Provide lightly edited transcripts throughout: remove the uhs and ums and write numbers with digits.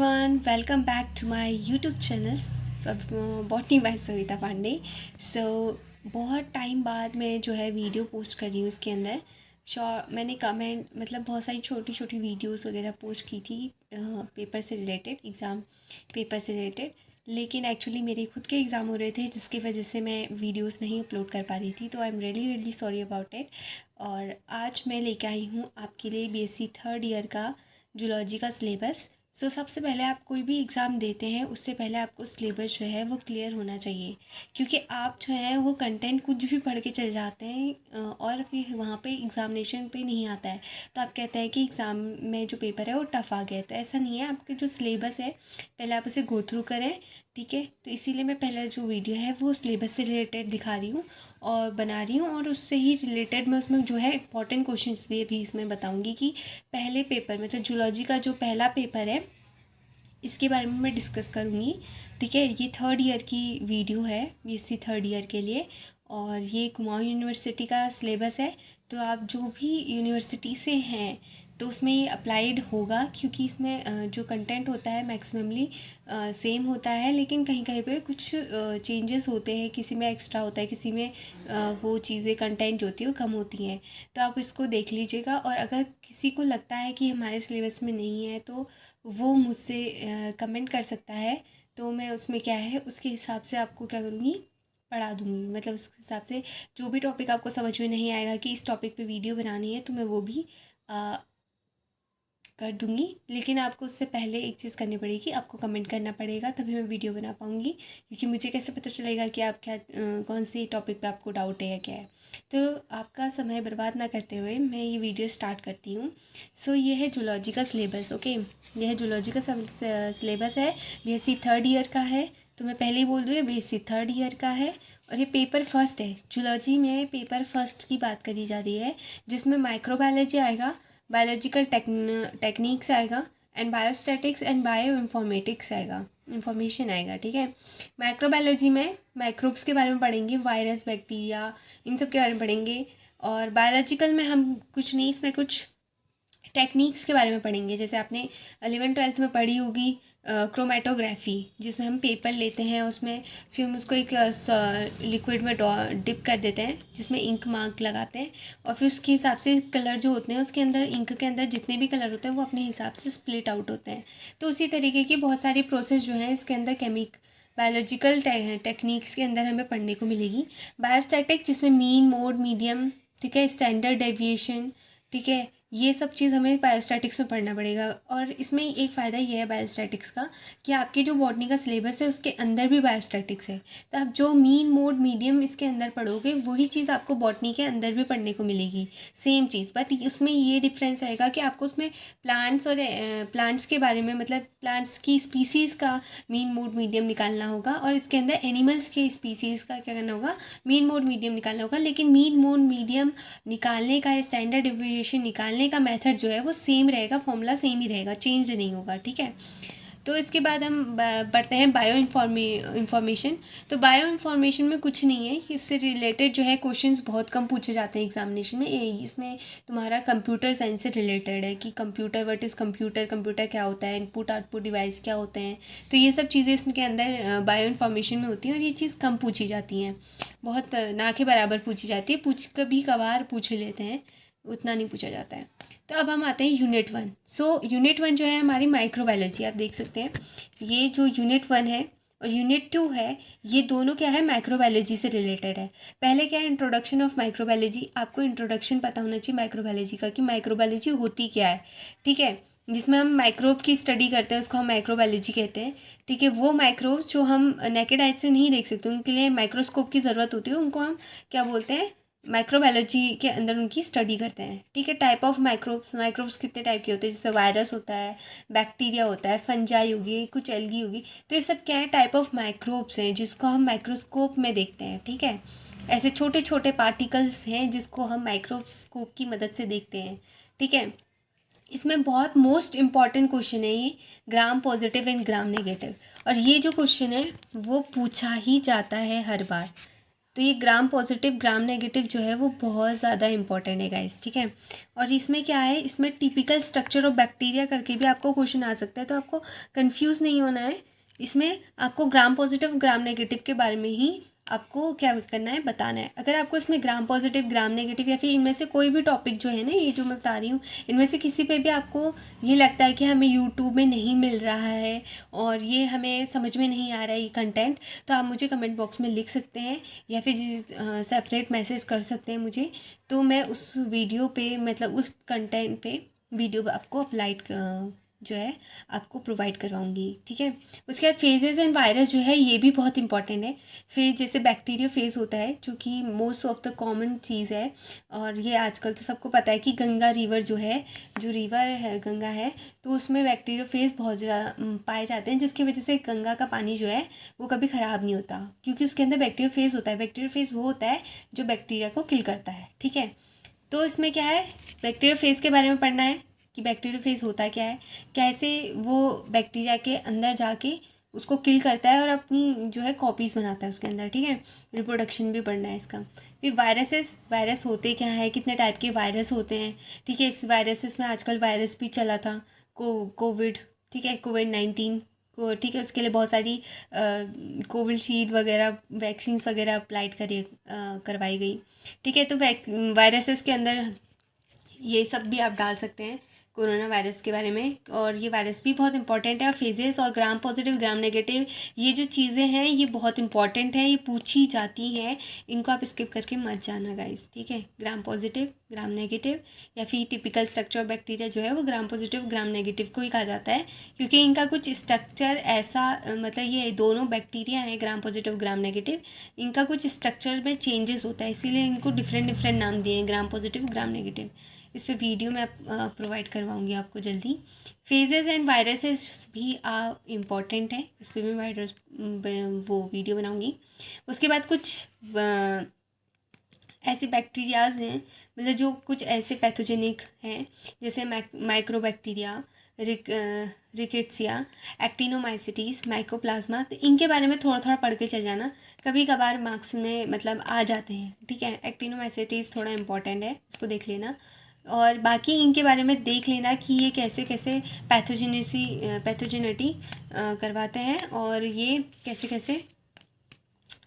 everyone, welcome back to my YouTube channel botany by Savita Pandey. बहुत time बाद मैं जो है वीडियो पोस्ट कर रही हूँ। इसके अंदर मैंने कमेंट बहुत सारी छोटी छोटी वीडियोस वगैरह पोस्ट की थी पेपर से रिलेटेड, एग्ज़ाम पेपर से रिलेटेड। लेकिन एक्चुअली मेरे खुद के एग्ज़ाम हो रहे थे जिसकी वजह से मैं वीडियोस नहीं अपलोड कर पा रही थी, तो I am really sorry about it. और आज मैं लेके आई हूँ आपके लिए बीएससी थर्ड ईयर का जूलॉजी का सिलेबस। सबसे पहले आप कोई भी एग्ज़ाम देते हैं उससे पहले आपको सिलेबस जो है वो क्लियर होना चाहिए, क्योंकि आप जो है वो कंटेंट कुछ भी पढ़ के चले जाते हैं और फिर वहाँ पे एग्ज़ामिनेशन पे नहीं आता है तो आप कहते हैं कि एग्ज़ाम में जो पेपर है वो टफ़ आ गया। तो ऐसा नहीं है, आपके जो सिलेबस है पहले आप उसे गो थ्रू करें, ठीक है। तो इसीलिए मैं पहले जो वीडियो है वो सिलेबस से रिलेटेड दिखा रही हूँ और बना रही हूँ, और उससे ही रिलेटेड मैं उसमें जो है इंपॉर्टेंट क्वेश्चंस भी अभी इसमें बताऊँगी कि पहले पेपर जूलॉजी का जो पहला पेपर है इसके बारे में मैं डिस्कस करूँगी, ठीक है। ये थर्ड ईयर की वीडियो है बीएससी थर्ड ईयर के लिए, और ये कुमाऊं यूनिवर्सिटी का सिलेबस है। तो आप जो भी यूनिवर्सिटी से हैं तो उसमें ये अप्लाइड होगा, क्योंकि इसमें जो कंटेंट होता है मैक्सिममली सेम होता है, लेकिन कहीं कहीं पे कुछ चेंजेस होते हैं, किसी में एक्स्ट्रा होता है, किसी में वो चीज़ें कंटेंट जो होती है वो कम होती हैं। तो आप इसको देख लीजिएगा, और अगर किसी को लगता है कि हमारे सिलेबस में नहीं है तो वो मुझसे कमेंट कर सकता है। तो मैं उसमें क्या है उसके हिसाब से आपको क्या करूँगी, पढ़ा दूँगी। उस हिसाब से जो भी टॉपिक आपको समझ में नहीं आएगा कि इस टॉपिक पे वीडियो बनानी है तो मैं वो भी कर दूँगी। लेकिन आपको उससे पहले एक चीज़ करनी पड़ेगी, आपको कमेंट करना पड़ेगा, तभी मैं वीडियो बना पाऊँगी, क्योंकि मुझे कैसे पता चलेगा कि आप क्या कौन सी टॉपिक पे आपको डाउट है या क्या है। तो आपका समय बर्बाद ना करते हुए मैं ये वीडियो स्टार्ट करती हूँ। ये है जूलॉजी का सिलेबस, ओके। यह है जूलॉजी का सिलेबस है, बीएससी थर्ड ईयर का है। तो मैं पहले ही बोल दूँ, ये बीएससी थर्ड ईयर का है और ये पेपर फर्स्ट है। जूलॉजी में पेपर फर्स्ट की बात करी जा रही है, जिसमें माइक्रोबायोलॉजी आएगा, बायोलॉजिकल टेक्निक्स आएगा, and biostatics and bio informatics आएगा, इन्फॉर्मेशन आएगा, ठीक है। माइक्रोबायोलॉजी में माइक्रोब्स के बारे में पढ़ेंगे, वायरस, बैक्टीरिया, इन सब के बारे में पढ़ेंगे। और बायोलॉजिकल में हम कुछ नहीं, इसमें कुछ टेक्निक्स के बारे में पढ़ेंगे। जैसे आपने 11th-12th में पढ़ी होगी क्रोमेटोग्राफी, जिसमें हम पेपर लेते हैं, उसमें फिर हम उसको एक लिक्विड में डिप कर देते हैं, जिसमें इंक मार्क लगाते हैं, और फिर उसके हिसाब से कलर जो होते हैं उसके अंदर, इंक के अंदर जितने भी कलर होते हैं वो अपने हिसाब से स्प्लिट आउट होते हैं। तो उसी तरीके की बहुत सारी प्रोसेस जो है इसके अंदर बायोलॉजिकल टेक्निक्स के अंदर हमें पढ़ने को मिलेगी। बायोस्टैटिक्स, जिसमें मीन, मोड, मीडियम, ठीक है, स्टैंडर्ड डेविएशन, ठीक है, ये सब चीज़ हमें बायोस्टैटिक्स में पढ़ना पड़ेगा। और इसमें एक फ़ायदा ये है बायोस्टैटिक्स का कि आपकी जो बॉटनी का सिलेबस है उसके अंदर भी बायोस्टैटिक्स है। तो आप जो मीन, मोड, मीडियम इसके अंदर पढ़ोगे वही चीज़ आपको बॉटनी के अंदर भी पढ़ने को मिलेगी, सेम चीज़। बट उसमें ये डिफरेंस रहेगा कि आपको उसमें प्लांट्स और प्लांट्स के बारे में, प्लांट्स की स्पीसीज़ का मीन, मोड, मीडियम निकालना होगा, और इसके अंदर एनिमल्स के स्पीसीज़ का क्या करना होगा, मीन, मोड, मीडियम निकालना होगा। लेकिन मीन, मोड, मीडियम निकालने का, स्टैंडर्ड डेविएशन निकालने का मेथड जो है वो सेम रहेगा, फॉर्मूला सेम ही रहेगा, चेंज नहीं होगा, ठीक है। तो इसके बाद हम पढ़ते हैं बायो इन्फॉर्मेशन। तो बायो इन्फॉर्मेशन में कुछ नहीं है, इससे रिलेटेड जो है क्वेश्चंस बहुत कम पूछे जाते हैं एग्जामिनेशन में। इसमें तुम्हारा कंप्यूटर साइंस से रिलेटेड है कि computer, what is computer, computer क्या होता है, इनपुट आउटपुट डिवाइस क्या होते हैं। तो ये सब चीज़ें इसके अंदर बायो इन्फॉर्मेशन में होती हैं, और ये चीज़ कम पूछी जाती हैं, बहुत ना के बराबर पूछी जाती है। कभी कभार पूछ लेते हैं, उतना नहीं पूछा जाता है। तो अब हम आते हैं यूनिट 1। यूनिट 1 जो है हमारी माइक्रोबायोलॉजी, आप देख सकते हैं ये जो यूनिट 1 है और यूनिट 2 है, ये दोनों क्या है, माइक्रोबायोलॉजी से रिलेटेड है। पहले क्या है, इंट्रोडक्शन ऑफ माइक्रोबायोलॉजी। आपको इंट्रोडक्शन पता होना चाहिए माइक्रोबायोलॉजी का, कि माइक्रोबायोलॉजी होती क्या है, ठीक है। जिसमें हम माइक्रोब की स्टडी करते हैं उसको हम माइक्रोबायोलॉजी कहते हैं, ठीक है। वो माइक्रोब्स जो हम नेकेड आई से नहीं देख सकते, उनके लिए माइक्रोस्कोप की ज़रूरत होती है, उनको हम क्या बोलते हैं, माइक्रोबायोलॉजी के अंदर उनकी स्टडी करते हैं, ठीक है। टाइप ऑफ माइक्रोब्स कितने टाइप के होते हैं, जैसे वायरस होता है, बैक्टीरिया होता है, फंजाई होगी, कुछ एल्गी होगी। तो ये सब क्या है, टाइप ऑफ माइक्रोब्स हैं जिसको हम माइक्रोस्कोप में देखते हैं, ठीक है। ऐसे छोटे छोटे पार्टिकल्स हैं जिसको हम माइक्रोस्कोप की मदद से देखते हैं, ठीक है। इसमें बहुत मोस्ट इम्पॉर्टेंट क्वेश्चन है ये, gram positive and gram negative. और ये जो क्वेश्चन है वो पूछा ही जाता है हर बार, तो ये ग्राम पॉजिटिव ग्राम नेगेटिव जो है वो बहुत ज़्यादा इंपॉर्टेंट है गाइस, ठीक है। और इसमें क्या है, इसमें टिपिकल स्ट्रक्चर ऑफ बैक्टीरिया करके भी आपको क्वेश्चन आ सकता है, तो आपको कंफ्यूज नहीं होना है। इसमें आपको ग्राम पॉजिटिव ग्राम नेगेटिव के बारे में ही आपको क्या करना है, बताना है। अगर आपको इसमें ग्राम पॉजिटिव ग्राम नेगेटिव या फिर इनमें से कोई भी टॉपिक जो है ना, ये जो मैं बता रही हूँ, इनमें से किसी पे भी आपको ये लगता है कि हमें यूट्यूब में नहीं मिल रहा है और ये हमें समझ में नहीं आ रहा है ये कंटेंट, तो आप मुझे कमेंट बॉक्स में लिख सकते हैं या फिर सेपरेट मैसेज कर सकते हैं मुझे। तो मैं उस वीडियो पे, मतलब उस कंटेंट पे वीडियो आपको अपलाइड जो है आपको प्रोवाइड करवाऊंगी, ठीक है। उसके बाद फेजेस एंड वायरस जो है ये भी बहुत इंपॉर्टेंट है। फेज जैसे बैक्टीरिया फेज होता है जो कि मोस्ट ऑफ द कॉमन चीज़ है, और ये आजकल तो सबको पता है कि गंगा रिवर जो है, जो रिवर है गंगा है, तो उसमें बैक्टीरिया फेज बहुत ज़्यादा पाए जाते हैं, जिसकी वजह से गंगा का पानी जो है वो कभी ख़राब नहीं होता, क्योंकि उसके अंदर बैक्टीरिया फेज होता है। बैक्टीरिया फेज वो होता है जो बैक्टीरिया को किल करता है, ठीक है। तो इसमें क्या है, बैक्टीरिया फेज के बारे में पढ़ना है कि बैक्टीरिया फेज होता क्या है, कैसे वो बैक्टीरिया के अंदर जाके उसको किल करता है और अपनी जो है कॉपीज़ बनाता है उसके अंदर, ठीक है। रिप्रोडक्शन भी पढ़ना है इसका। फिर वायरस होते क्या है, कितने टाइप के वायरस होते हैं, ठीक है। इस वायरसेस में आजकल वायरस भी चला था कोविड, ठीक है, कोविड-19 को, ठीक है। उसके लिए बहुत सारी कोविशील्ड वगैरह वैक्सीन्स वगैरह अप्लाइड करवाई गई, ठीक है। तो वायरसेस के अंदर ये सब भी आप डाल सकते हैं कोरोना वायरस के बारे में, और ये वायरस भी बहुत इंपॉर्टेंट है। और फेजेस और ग्राम पॉजिटिव ग्राम नेगेटिव ये जो चीज़ें हैं ये बहुत इंपॉर्टेंट है, ये पूछी जाती हैं, इनको आप स्किप करके मत जाना गाइस, ठीक है। ग्राम पॉजिटिव ग्राम नेगेटिव या फिर टिपिकल स्ट्रक्चर ऑफ बैक्टीरिया जो है वो ग्राम पॉजिटिव ग्राम नेगेटिव को ही कहा जाता है, क्योंकि इनका कुछ स्ट्रक्चर ऐसा, मतलब ये दोनों बैक्टीरिया हैं ग्राम पॉजिटिव ग्राम नेगेटिव, इनका कुछ स्ट्रक्चर में चेंजेस होता है, इसीलिए इनको डिफरेंट नाम दिए हैं, ग्राम पॉजिटिव ग्राम नेगेटिव। इस पर वीडियो मैं प्रोवाइड करवाऊंगी आपको जल्दी। फेजेस एंड वायरसेस भी इम्पॉर्टेंट है, इस पर मैं वायरस वो वीडियो बनाऊंगी। उसके बाद कुछ ऐसे बैक्टीरियाज हैं, मतलब जो कुछ ऐसे पैथोजेनिक हैं, जैसे माइक्रोबैक्टीरिया, रिकेट्सिया, एक्टिनोमाइसिटीज, माइकोप्लाज्मा। तो इनके बारे में थोड़ा थोड़ा पढ़ के चल जाना, कभी कभार मार्क्स में मतलब आ जाते हैं, ठीक है। एक्टिनोमाइसिटीज थोड़ा इंपॉर्टेंट है, उसको देख लेना। और बाकी इनके बारे में देख लेना कि ये कैसे कैसे पैथोजेनिटी करवाते हैं और ये कैसे कैसे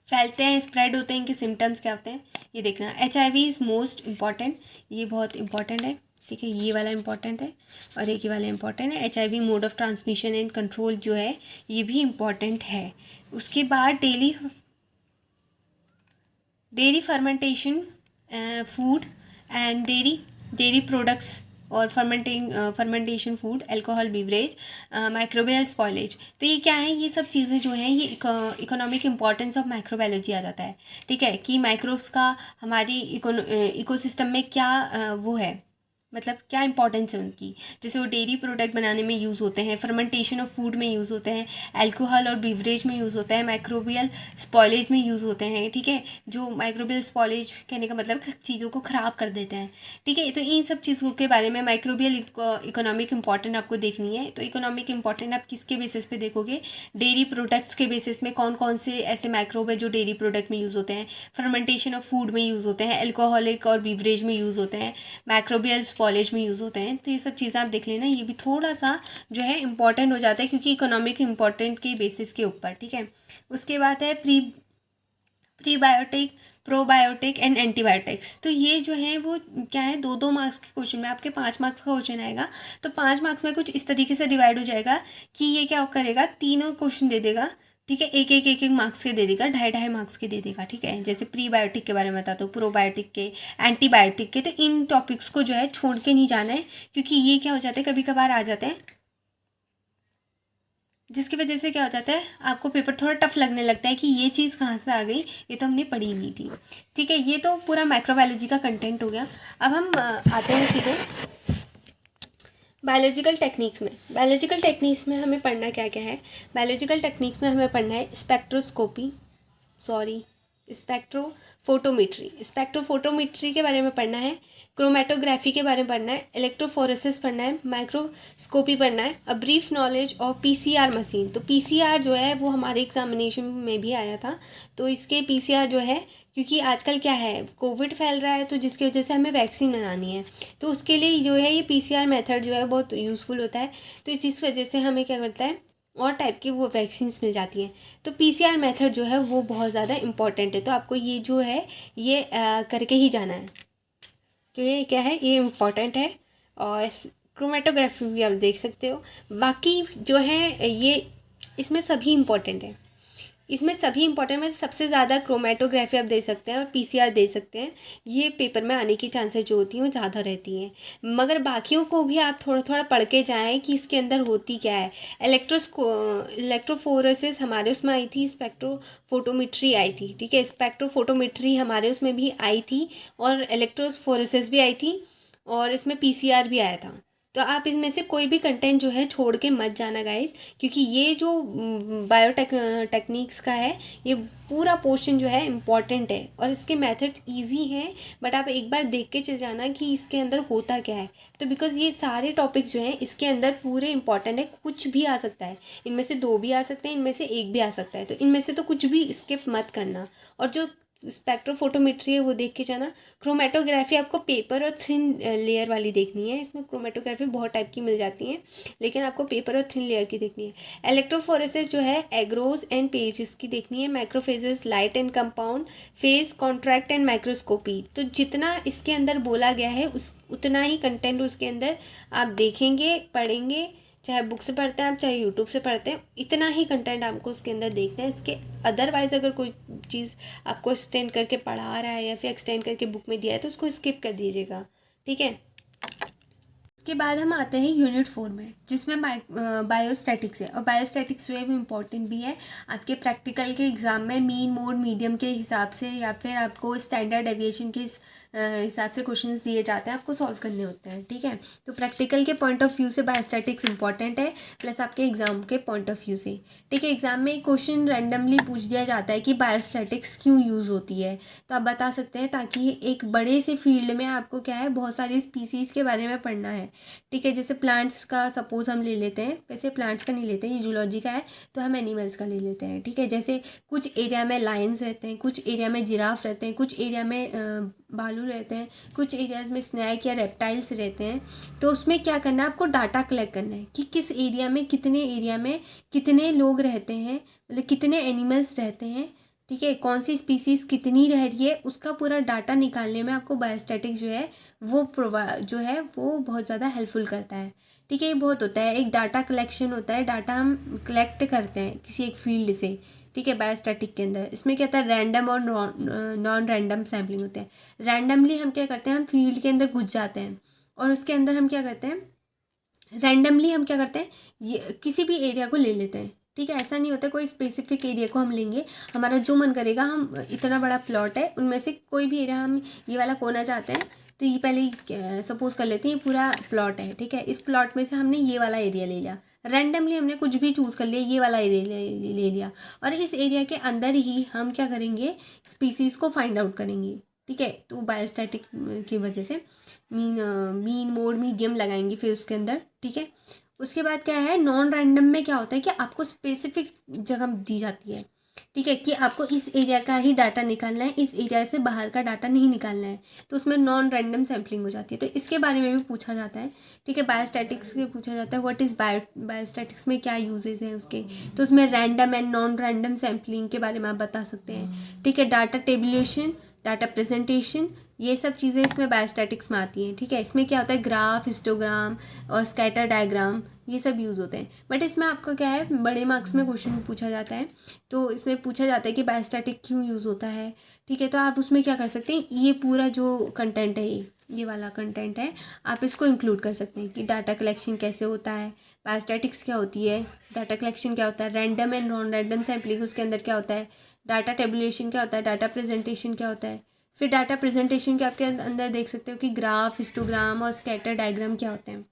फैलते हैं, स्प्रेड होते हैं, इनके सिम्टम्स क्या होते हैं, ये देखना। HIV इज़ मोस्ट इम्पॉर्टेंट, ये बहुत इंपॉर्टेंट है, ठीक है। ये वाला इंपॉर्टेंट है और एक ही वाला इंपॉर्टेंट है। HIV mode of transmission and control जो है ये भी इम्पॉर्टेंट है। उसके बाद dairy fermentation, food and dairy products और fermentation food, alcohol beverage, microbial spoilage. तो ये क्या है, ये सब चीज़ें जो हैं ये इकोनॉमिक इम्पॉर्टेंस ऑफ माइक्रोबायोलॉजी आ जाता है, ठीक है, कि माइक्रोब्स का हमारी इकोसिस्टम में क्या वो है, मतलब क्या इंपॉर्टेंस है उनकी। जैसे वो डेयरी प्रोडक्ट बनाने में यूज़ होते हैं, फर्मेंटेशन ऑफ फूड में यूज़ होते हैं, अल्कोहल और बीवरेज में यूज़ होता है, माइक्रोबियल स्पॉइलेज में यूज़ होते हैं, ठीक है। जो माइक्रोबियल स्पॉइलेज कहने का मतलब चीज़ों को ख़राब कर देते हैं, ठीक है। तो इन सब चीज़ों के बारे में माइक्रोबियल इकोनॉमिक इंपॉर्टेंट आपको देखनी है। तो इकोनॉमिक इंपॉर्टेंट आप किसके बेसिस पे देखोगे, डेयरी प्रोडक्ट्स के बेसिस में, कौन कौन से ऐसे माइक्रोब है जो डेयरी प्रोडक्ट में यूज़ होते हैं, फर्मेंटेशन ऑफ फूड में यूज़ होते हैं, अल्कोहलिक और बीवरेज में यूज़ होते हैं, माइक्रोबियल कॉलेज में यूज़ होते हैं। तो ये सब चीज़ें आप देख लेना, ये भी थोड़ा सा जो है इम्पॉर्टेंट हो जाता है क्योंकि इकोनॉमिक इम्पॉर्टेंट के बेसिस के ऊपर, ठीक है। उसके बाद है प्रीबायोटिक, प्रोबायोटिक एंड एंटीबायोटिक्स। तो ये जो है वो क्या है, 2-2 मार्क्स के क्वेश्चन में, आपके 5 मार्क्स का क्वेश्चन आएगा तो 5 मार्क्स में कुछ इस तरीके से डिवाइड हो जाएगा कि ये क्या करेगा, तीनों क्वेश्चन दे देगा, ठीक है। एक मार्क्स के दे देगा, 2.5 मार्क्स के दे देगा, ठीक है। जैसे प्रीबायोटिक के बारे में बताता हूँ, प्रोबायोटिक के, एंटीबायोटिक के। तो इन टॉपिक्स को जो है छोड़ के नहीं जाना है, क्योंकि ये क्या हो जाता है, कभी कभार आ जाते हैं, जिसकी वजह से क्या हो जाता है, आपको पेपर थोड़ा टफ लगने लगता है कि ये चीज़ कहाँ से आ गई, ये तो हमने पढ़ी नहीं थी, ठीक है। ये तो पूरा माइक्रोबायोलॉजी का कंटेंट हो गया। अब हम आते हैं सीधे बायोलॉजिकल टेक्निक्स में। बायोलॉजिकल टेक्निक्स में हमें पढ़ना क्या क्या है, बायोलॉजिकल टेक्निक्स में हमें पढ़ना है स्पेक्ट्रोस्कोपी, स्पेक्ट्रोफोटोमेट्री के बारे में पढ़ना है, क्रोमेटोग्राफी के बारे में पढ़ना है, इलेक्ट्रोफोरेसिस पढ़ना है, माइक्रोस्कोपी पढ़ना है, अ ब्रीफ नॉलेज और पीसीआर मशीन। तो पीसीआर जो है वो हमारे एग्जामिनेशन में भी आया था। तो इसके पीसीआर जो है, क्योंकि आजकल क्या है, कोविड फैल रहा है, तो जिसकी वजह से हमें वैक्सीन बनानी है, तो उसके लिए जो है ये पीसीआर मेथड जो है बहुत यूज़फुल होता है। तो इस वजह से हमें क्या करता है, और टाइप की वो वैक्सीन्स मिल जाती हैं। तो पीसीआर मेथड जो है वो बहुत ज़्यादा इम्पॉर्टेंट है, तो आपको ये जो है ये करके ही जाना है। तो ये क्या है, ये इम्पॉर्टेंट है। और क्रोमेटोग्राफी भी आप देख सकते हो। बाकी जो है ये इसमें सभी इम्पॉर्टेंट है, में सबसे ज़्यादा क्रोमेटोग्राफी आप दे सकते हैं और पीसीआर दे सकते हैं। ये पेपर में आने की चांसेस जो होती हैं वो ज़्यादा रहती हैं, मगर बाकियों को भी आप थोड़ा थोड़ा पढ़ के जाएँ कि इसके अंदर होती क्या है। इलेक्ट्रोफोरेसिस हमारे उसमें आई थी, स्पेक्ट्रोफोटोमेट्री आई थी, ठीक है, स्पेक्ट्रोफोटोमेट्री हमारे उसमें भी आई थी, और इलेक्ट्रोफोरेसिस भी आई थी, और इसमें पीसीआर भी आया था। तो आप इसमें से कोई भी कंटेंट जो है छोड़ के मत जाना गाइस, क्योंकि ये जो टेक्निक्स का है, ये पूरा पोर्शन जो है इम्पॉर्टेंट है, और इसके मेथड्स इजी हैं, बट आप एक बार देख के चल जाना कि इसके अंदर होता क्या है। तो बिकॉज़ ये सारे टॉपिक्स जो हैं इसके अंदर पूरे इंपॉर्टेंट है, कुछ भी आ सकता है, इनमें से 2 भी आ सकते हैं, इनमें से 1 भी आ सकता है, तो इनमें से तो कुछ भी स्किप मत करना। और जो स्पेक्ट्रोफोटोमेट्री है वो देख के जाना। क्रोमेटोग्राफी आपको पेपर और थिन लेयर वाली देखनी है, इसमें क्रोमेटोग्राफी बहुत टाइप की मिल जाती हैं, लेकिन आपको पेपर और थिन लेयर की देखनी है। इलेक्ट्रोफोरेसिस जो है एग्रोज एंड पेजेस की देखनी है। Microphages, light and compound, phase, contract and microscopy. तो जितना इसके अंदर बोला गया है उतना ही कंटेंट उसके अंदर आप देखेंगे, पढ़ेंगे, चाहे बुक से पढ़ते हैं आप, चाहे यूट्यूब से पढ़ते हैं, इतना ही कंटेंट आपको उसके अंदर देखना है। इसके अदरवाइज़ अगर कोई चीज़ आपको एक्सटेंड करके पढ़ा रहा है या फिर एक्सटेंड करके बुक में दिया है तो उसको स्किप कर दीजिएगा, ठीक है। इसके बाद हम आते हैं यूनिट 4 में, जिसमें बायोस्टैटिक्स है, और बायोस्टैटिक्स जो है वो इम्पॉर्टेंट भी है आपके प्रैक्टिकल के एग्ज़ाम में। मीन, मोड, मीडियम के हिसाब से या फिर आपको स्टैंडर्ड डेविएशन के हिसाब से क्वेश्चंस दिए जाते हैं, आपको सॉल्व करने होते हैं, ठीक है। तो प्रैक्टिकल के पॉइंट ऑफ व्यू से बायोस्टैटिक्स इंपॉर्टेंट है, प्लस आपके एग्जाम के पॉइंट ऑफ व्यू से, ठीक है। एग्जाम में क्वेश्चन रैंडमली पूछ दिया जाता है कि बायोस्टैटिक्स क्यों यूज़ होती है, तो आप बता सकते हैं, ताकि एक बड़े से फील्ड में आपको क्या है, बहुत सारी स्पीसीज़ के बारे में पढ़ना है, ठीक है। जैसे प्लांट्स का सपोज हम ले लेते हैं, वैसे प्लांट्स का नहीं लेते हैं, ये जूलॉजी का है, तो हम एनिमल्स का ले लेते हैं, ठीक है। जैसे कुछ एरिया में लायंस रहते हैं, कुछ एरिया में जिराफ रहते हैं, कुछ एरिया में भालू रहते हैं, कुछ एरियाज़ में स्नैक या रेप्टाइल्स रहते हैं। तो उसमें क्या करना है, आपको डाटा कलेक्ट करना है कि किस एरिया में कितने लोग रहते हैं, मतलब कितने एनिमल्स रहते हैं, ठीक है, कौन सी स्पीसीज़ कितनी रह रही है, उसका पूरा डाटा निकालने में आपको बायोस्टैटिक्स जो है वो बहुत ज़्यादा हेल्पफुल करता है, ठीक है। ये बहुत होता है, एक डाटा कलेक्शन होता है, डाटा हम कलेक्ट करते हैं किसी एक फील्ड से, ठीक है। बायोस्टैटिक के अंदर इसमें क्या होता है, रैंडम और नॉन रैंडम सैम्पलिंग होते हैं। रैंडमली हम क्या करते हैं, हम फील्ड के अंदर घुस जाते हैं, और उसके अंदर हम क्या करते हैं, रैंडमली हम क्या करते हैं, ये किसी भी एरिया को ले लेते हैं, ठीक है। ऐसा नहीं होता कोई स्पेसिफिक एरिया को हम लेंगे, हमारा जो मन करेगा, हम इतना बड़ा प्लॉट है, उनमें से कोई भी एरिया हम ये वाला कोना चाहते हैं, तो ये पहले सपोज कर लेते हैं, ये पूरा प्लॉट है, ठीक है। इस प्लॉट में से हमने ये वाला एरिया ले लिया, रैंडमली हमने कुछ भी चूज़ कर लिया, ये वाला एरिया ले लिया, और इस एरिया के अंदर ही हम क्या करेंगे, स्पीसीज़ को फाइंड आउट करेंगे, ठीक है। तो बायोस्टैटिक की वजह से मीन, मोड, मीडियम लगाएंगे फिर उसके अंदर, ठीक है। उसके बाद क्या है, नॉन रैंडम में क्या होता है कि आपको स्पेसिफिक जगह दी जाती है, ठीक है, कि आपको इस एरिया का ही डाटा निकालना है, इस एरिया से बाहर का डाटा नहीं निकालना है, तो उसमें नॉन रैंडम सैम्पलिंग हो जाती है। तो इसके बारे में भी पूछा जाता है, ठीक है। बायोस्टैटिक्स के पूछा जाता है, व्हाट इज़ बायोस्टैटिक्स में क्या यूजेस हैं उसके, तो उसमें random and non random sampling के बारे में आप बता सकते हैं, ठीक है। डाटा टेबुलेशन, डाटा प्रेजेंटेशन, ये सब चीज़ें इसमें बायोस्टैटिक्स में आती हैं, ठीक है। इसमें क्या होता है, ग्राफ, हिस्टोग्राम और स्कैटर डायग्राम, ये सब यूज़ होते हैं। बट इसमें आपका क्या है, बड़े मार्क्स में क्वेश्चन पूछा जाता है, तो इसमें पूछा जाता है कि बायोस्टैटिक क्यों यूज़ होता है, ठीक है। तो आप उसमें क्या कर सकते हैं, ये पूरा जो कंटेंट है, ये वाला कंटेंट है, आप इसको इंक्लूड कर सकते हैं कि डाटा कलेक्शन कैसे होता है, बायोस्टैटिक्स क्या होती है, डाटा कलेक्शन क्या होता है, random and non random sampling उसके अंदर क्या होता है, डाटा टेबुलेशन क्या होता है, डाटा प्रेजेंटेशन क्या होता है। फिर डाटा प्रेजेंटेशन के आपके अंदर देख सकते हो कि ग्राफ, हिस्टोग्राम और स्कैटर डायग्राम क्या होते हैं।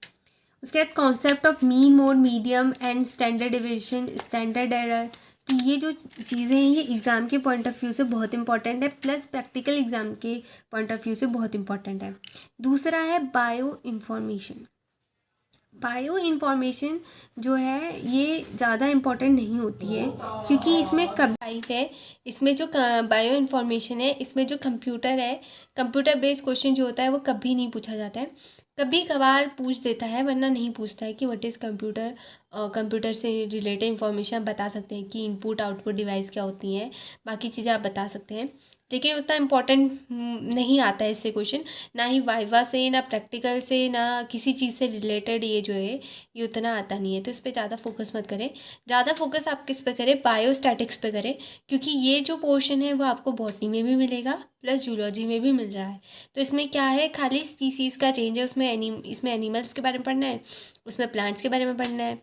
उसके बाद concept of mean, mode, medium and standard deviation, standard error, तो ये जो चीज़ें हैं ये एग्ज़ाम के पॉइंट ऑफ व्यू से बहुत इंपॉर्टेंट है, प्लस प्रैक्टिकल एग्ज़ाम के पॉइंट ऑफ व्यू से बहुत इंपॉर्टेंट है। दूसरा है बायो इन्फॉर्मेशन। बायो इन्फॉर्मेशन जो है ये ज़्यादा इम्पॉर्टेंट नहीं होती है, क्योंकि इसमें लाइफ है, इसमें जो बायो इन्फॉर्मेशन है इसमें जो कंप्यूटर है, कंप्यूटर बेस्ड क्वेश्चन जो होता है वो कभी नहीं पूछा जाता है। कभी कभार पूछ देता है, वरना नहीं पूछता है कि व्हाट इज़ कंप्यूटर। कंप्यूटर से रिलेटेड इन्फॉर्मेशन आप बता सकते हैं कि इनपुट आउटपुट डिवाइस क्या होती हैं, बाकी चीज़ें आप बता सकते हैं, लेकिन उतना इम्पोर्टेंट नहीं आता है इससे क्वेश्चन। ना ही वाइवा से, ना प्रैक्टिकल से, ना किसी चीज़ से रिलेटेड ये जो है ये उतना आता नहीं है। तो इस पर ज़्यादा फोकस मत करें, ज़्यादा फोकस आप किस पे करें, बायोस्टैटिक्स पे करें, क्योंकि ये जो पोर्शन है वो आपको बॉटनी में भी मिलेगा प्लस जूलॉजी में भी मिल रहा है। तो इसमें क्या है, खाली स्पीसीज़ का चेंज है, इसमें एनिमल्स के बारे में पढ़ना है, उसमें प्लांट्स के बारे में पढ़ना है,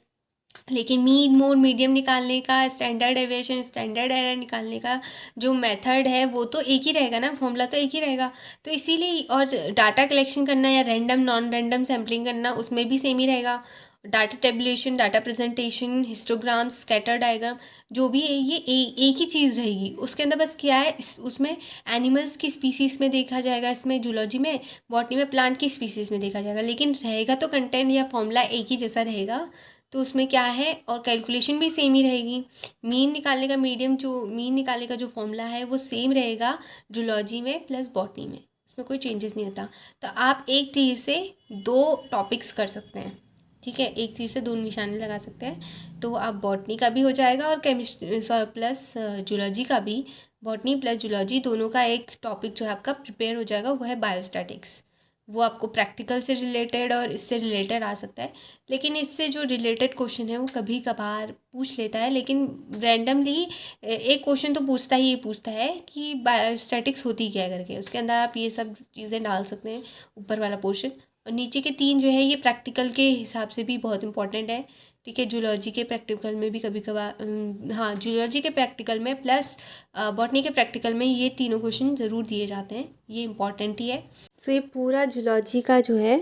लेकिन मीन मोड मीडियम निकालने का, स्टैंडर्ड एविएशन, स्टैंडर्ड एरर निकालने का जो मेथड है वो तो एक ही रहेगा ना, फॉर्मूला तो एक ही रहेगा। तो इसीलिए, और डाटा कलेक्शन करना या रैंडम नॉन रैंडम सैम्पलिंग करना उसमें भी सेम ही रहेगा। Data tabulation, data presentation, histogram, scatter diagram, जो भी है ये एक ही चीज़ रहेगी। उसके अंदर बस क्या है, उसमें एनिमल्स की स्पीसीज़ में देखा जाएगा, इसमें जूलॉजी में, बॉटनी में प्लांट की स्पीसीज़ में देखा जाएगा, लेकिन रहेगा तो कंटेंट या फॉर्मूला एक ही जैसा रहेगा। तो उसमें क्या है, और कैलकुलेशन भी सेम ही रहेगी। मीन निकालने का जो फॉर्मूला है वो सेम रहेगा जूलॉजी में प्लस बॉटनी में, उसमें कोई चेंजेस नहीं होता। तो आप एक तीर से दो टॉपिक्स कर सकते हैं, ठीक है, एक तीर से दो निशाने लगा सकते हैं। तो आप बॉटनी का भी हो जाएगा और केमिस्ट्री प्लस जूलॉजी का भी, बॉटनी प्लस जूलॉजी दोनों का एक टॉपिक जो है आपका प्रिपेयर हो जाएगा, वो है बायोस्टैटिक्स। वो आपको प्रैक्टिकल से रिलेटेड और इससे रिलेटेड आ सकता है, लेकिन इससे जो रिलेटेड क्वेश्चन है वो कभी कभार पूछ लेता है, लेकिन रैंडमली एक क्वेश्चन तो पूछता है कि बायोस्टैटिक्स होती क्या है करके, उसके अंदर आप ये सब चीज़ें डाल सकते हैं, ऊपर वाला पोर्शन। और नीचे के तीन जो है ये प्रैक्टिकल के हिसाब से भी बहुत इंपॉर्टेंट है, ठीक है। जूलॉजी के प्रैक्टिकल में भी कभी कभार, हाँ, जूलॉजी के प्रैक्टिकल में प्लस बॉटनी के प्रैक्टिकल में ये तीनों क्वेश्चन ज़रूर दिए जाते हैं, ये इंपॉर्टेंट ही है। सो ये पूरा जूलॉजी का जो है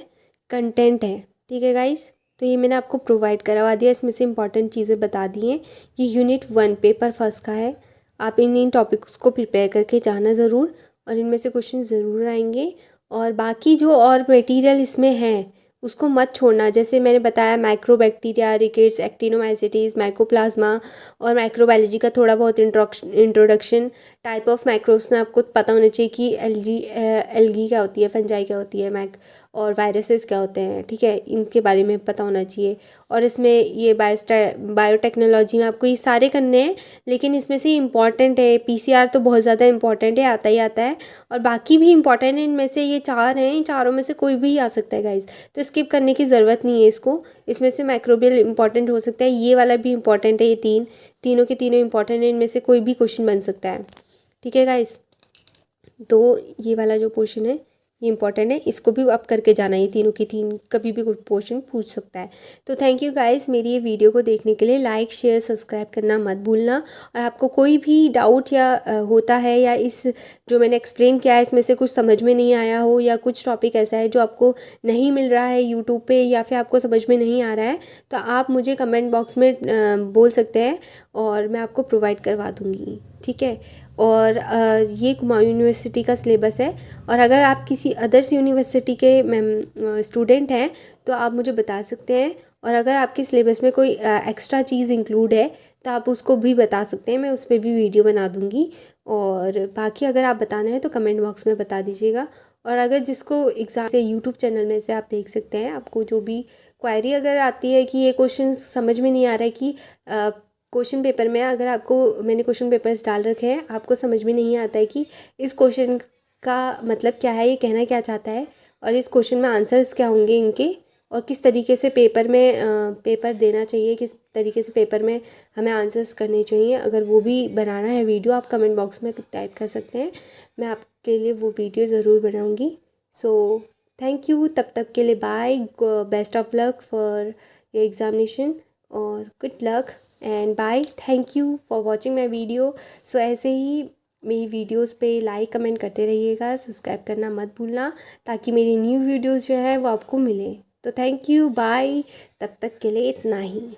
कंटेंट है, ठीक है गाइस। तो ये मैंने आपको प्रोवाइड करवा दिया, इसमें से इंपॉर्टेंट चीज़ें बता दी हैं। ये यूनिट 1 पेपर फर्स्ट का है। आप इन टॉपिक्स को प्रिपेयर करके जाना ज़रूर, और इनमें से क्वेश्चन ज़रूर आएंगे। और बाकी जो और मटेरियल इसमें है उसको मत छोड़ना, जैसे मैंने बताया माइक्रोबैक्टीरिया, रिकेट्स, एक्टिनोमाइसीटीज़, माइकोप्लाज्मा और माइक्रोबायोलॉजी का थोड़ा बहुत इंट्रोडक्शन, टाइप ऑफ माइक्रोब्स में आपको पता होना चाहिए कि एल्गी क्या होती है, फंजाई क्या होती है, और वायरसेस क्या होते हैं, ठीक है, इनके बारे में पता होना चाहिए। और इसमें ये बायोटेक्नोलॉजी में आपको ये सारे करने हैं, लेकिन इसमें से इम्पॉर्टेंट है पीसीआर, तो बहुत ज़्यादा इंपॉर्टेंट है, आता ही आता है। और बाकी भी इंपॉर्टेंट है, इनमें से ये 4 हैं, इन चारों में से कोई भी आ सकता है गाइज, तो स्किप करने की ज़रूरत नहीं है इसको। इसमें से माइक्रोबियल इंपॉर्टेंट हो सकता है, ये वाला भी इंपॉर्टेंट है, ये तीनों के तीनों इंपॉर्टेंट है, इनमें से कोई भी क्वेश्चन बन सकता है, ठीक है गाइज। तो ये वाला जो पोर्शन है ये इंपॉर्टेंट है, इसको भी आप करके जाना, ये तीनों की तीन कभी भी कोई क्वेश्चन पूछ सकता है। तो थैंक यू गाइस मेरी ये वीडियो को देखने के लिए। लाइक शेयर सब्सक्राइब करना मत भूलना। और आपको कोई भी डाउट या होता है, या इस जो मैंने एक्सप्लेन किया है इसमें से कुछ समझ में नहीं आया हो, या कुछ टॉपिक ऐसा है जो आपको नहीं मिल रहा है यूट्यूब पे, या फिर आपको समझ में नहीं आ रहा है, तो आप मुझे कमेंट बॉक्स में बोल सकते हैं और मैं आपको प्रोवाइड करवा दूँगी, ठीक है। और ये कुमाऊं यूनिवर्सिटी का सिलेबस है, और अगर आप किसी अदर्स यूनिवर्सिटी के स्टूडेंट हैं तो आप मुझे बता सकते हैं, और अगर आपके सिलेबस में कोई एक्स्ट्रा चीज़ इंक्लूड है तो आप उसको भी बता सकते हैं, मैं उस पर भी वीडियो बना दूँगी। और बाकी अगर आप बताना है तो कमेंट बॉक्स में बता दीजिएगा। और अगर जिसको एग्ज़ाम से यूट्यूब चैनल में से आप देख सकते हैं, आपको जो भी क्वेरी अगर आती है कि ये क्वेश्चन समझ में नहीं आ रहा है कि क्वेश्चन पेपर में, अगर आपको मैंने क्वेश्चन पेपर्स डाल रखे हैं, आपको समझ में नहीं आता है कि इस क्वेश्चन का मतलब क्या है, ये कहना क्या चाहता है, और इस क्वेश्चन में आंसर्स क्या होंगे इनके, और किस तरीके से पेपर में पेपर देना चाहिए, किस तरीके से पेपर में हमें आंसर्स करने चाहिए, अगर वो भी बनाना है वीडियो, आप कमेंट बॉक्स में टाइप कर सकते हैं, मैं आपके लिए वो वीडियो ज़रूर बनाऊँगी। सो थैंक यू, तब तक के लिए bye, best of luck for your examination, और good luck and bye. Thank you for watching my video. So ऐसे ही मेरी वीडियोस पे लाइक कमेंट करते रहिएगा, सब्सक्राइब करना मत भूलना, ताकि मेरी न्यू वीडियोस जो है वो आपको मिले। तो थैंक यू, बाय, तब तक के लिए इतना ही।